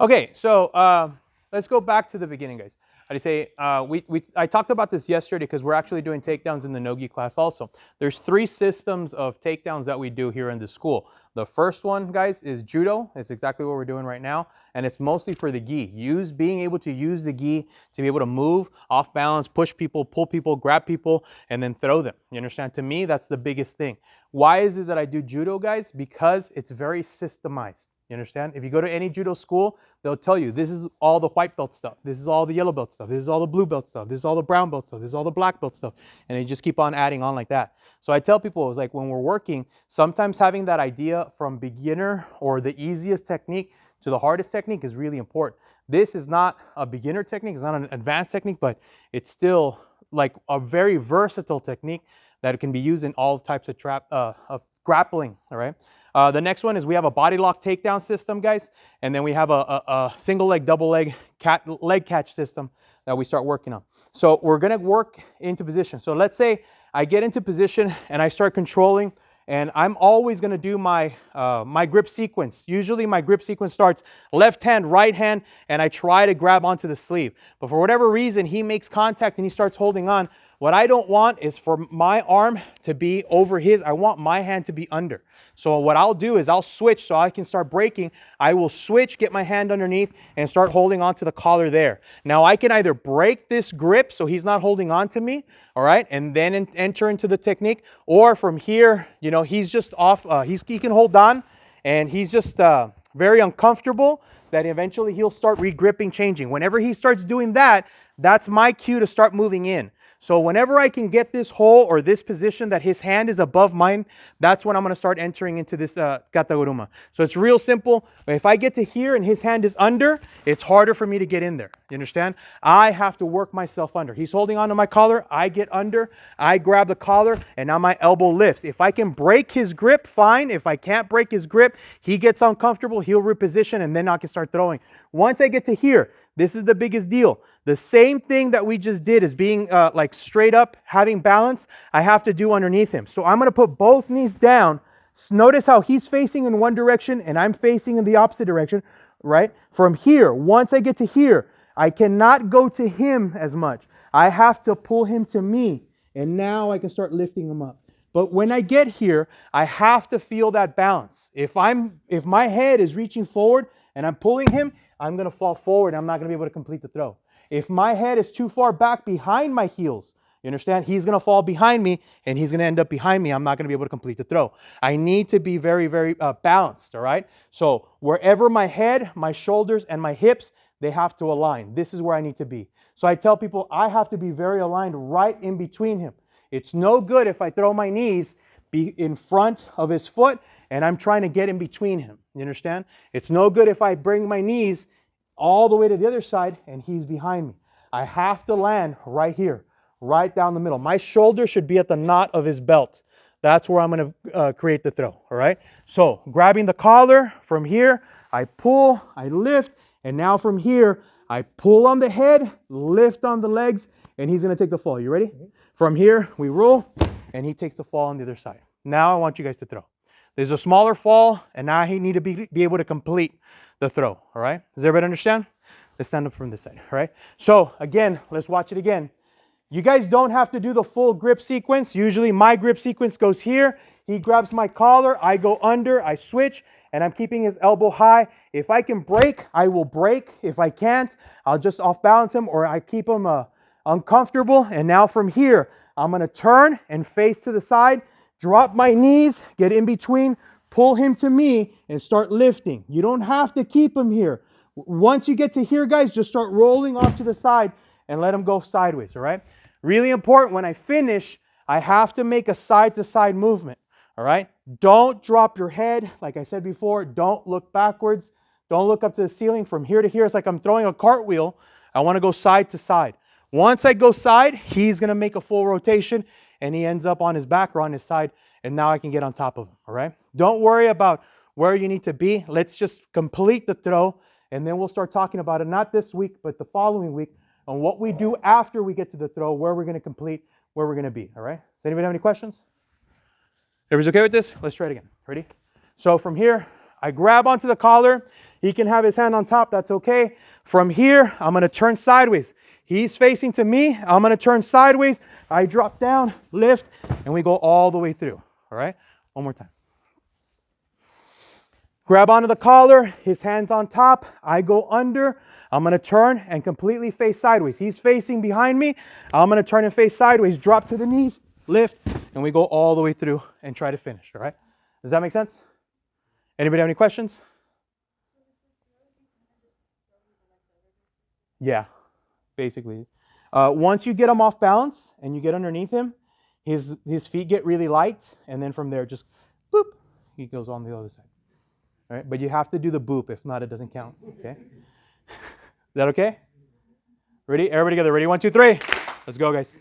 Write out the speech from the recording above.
Okay, so let's go back to the beginning, guys. How do you say? I talked about this yesterday because we're actually doing takedowns in the no-gi class also. There's 3 systems of takedowns that we do here in the school. The first one, guys, is judo. It's exactly what we're doing right now, and it's mostly for the gi. Being able to use the gi to be able to move off balance, push people, pull people, grab people, and then throw them. You understand? To me, that's the biggest thing. Why is it that I do judo, guys? Because it's very systemized. You understand? If you go to any judo school, they'll tell you this is all the white belt stuff, this is all the yellow belt stuff, this is all the blue belt stuff, this is all the brown belt stuff, this is all the black belt stuff, and they just keep on adding on like that. So I tell people, it's like when we're working, sometimes having that idea from beginner or the easiest technique to the hardest technique is really important. This is not a beginner technique, it's not an advanced technique, but it's still like a very versatile technique that can be used in all types of grappling, all right? The next one is we have a body lock takedown system, guys, and then we have a single leg, double leg, leg catch system that we start working on. So we're gonna work into position. So let's say I get into position and I start controlling, and I'm always gonna do my my grip sequence. Usually my grip sequence starts left hand, right hand, and I try to grab onto the sleeve. But for whatever reason, he makes contact and he starts holding on. What I don't want is for my arm to be over his. I want my hand to be under. So what I'll do is I'll switch so I can start breaking. I will switch, get my hand underneath, and start holding onto the collar there. Now I can either break this grip so he's not holding on to me, all right, and then enter into the technique, or from here, you know, he's just off, he can hold on, and he's just very uncomfortable, that eventually he'll start re-gripping, changing. Whenever he starts doing that, that's my cue to start moving in. So whenever I can get this hole or this position that his hand is above mine, that's when I'm going to start entering into this Kata Guruma. So it's real simple. If I get to here and his hand is under, it's harder for me to get in there. You understand? I have to work myself under. He's holding onto my collar. I get under. I grab the collar, and now my elbow lifts. If I can break his grip, fine. If I can't break his grip, he gets uncomfortable. He'll reposition, and then I can start throwing. Once I get to here, this is the biggest deal. The same thing that we just did is being like straight up, having balance, I have to do underneath him. So I'm going to put both knees down. Notice how he's facing in one direction and I'm facing in the opposite direction, right? From here, once I get to here, I cannot go to him as much. I have to pull him to me, and now I can start lifting him up. But when I get here, I have to feel that balance. If my head is reaching forward and I'm pulling him, I'm going to fall forward. I'm not going to be able to complete the throw. If my head is too far back behind my heels, you understand? He's going to fall behind me and he's going to end up behind me. I'm not going to be able to complete the throw. I need to be very, very balanced, all right? So wherever my head, my shoulders, and my hips, they have to align. This is where I need to be. So I tell people I have to be very aligned right in between him. It's no good if I throw my knees in front of his foot and I'm trying to get in between him. You understand? It's no good if I bring my knees all the way to the other side and he's behind me. I have to land right here, right down the middle. My shoulder should be at the knot of his belt. That's where I'm going to create the throw, all right? So grabbing the collar from here, I pull, I lift, and now from here, I pull on the head, lift on the legs, and he's going to take the fall. You ready? From here, we roll, and he takes the fall on the other side. Now I want you guys to throw. There's a smaller fall, and now he need to be able to complete the throw, all right? Does everybody understand? Let's stand up from this side, all right? So again, let's watch it again. You guys don't have to do the full grip sequence. Usually my grip sequence goes here. He grabs my collar, I go under, I switch, and I'm keeping his elbow high. If I can break, I will break. If I can't, I'll just off balance him, or I keep him uncomfortable. And now from here, I'm going to turn and face to the side, drop my knees, get in between, pull him to me, and start lifting. You don't have to keep him here. Once you get to here, guys, just start rolling off to the side and let him go sideways, all right? Really important, when I finish, I have to make a side-to-side movement, all right? Don't drop your head. Like I said before, don't look backwards. Don't look up to the ceiling. From here to here, it's like I'm throwing a cartwheel. I want to go side to side. Once I go side, he's going to make a full rotation, and he ends up on his back or on his side, and now I can get on top of him, all right? Don't worry about where you need to be. Let's just complete the throw, and then we'll start talking about it, not this week, but the following week, on what we do after we get to the throw, where we're going to complete, where we're going to be, all right? Does anybody have any questions? Everybody's okay with this? Let's try it again. Ready? So from here, I grab onto the collar. He can have his hand on top, that's okay. From here, I'm gonna turn sideways. He's facing to me, I'm gonna turn sideways. I drop down, lift, and we go all the way through, all right? One more time. Grab onto the collar, his hand's on top, I go under, I'm gonna turn and completely face sideways. He's facing behind me, I'm gonna turn and face sideways, drop to the knees, lift, and we go all the way through and try to finish, all right? Does that make sense? Anybody have any questions? Yeah, basically. Once you get him off balance and you get underneath him, his feet get really light, and then from there, just boop, he goes on the other side. All right, but you have to do the boop. If not, it doesn't count. Okay? Is that okay? Ready? Everybody together. Ready? 1, 2, 3. Let's go, guys.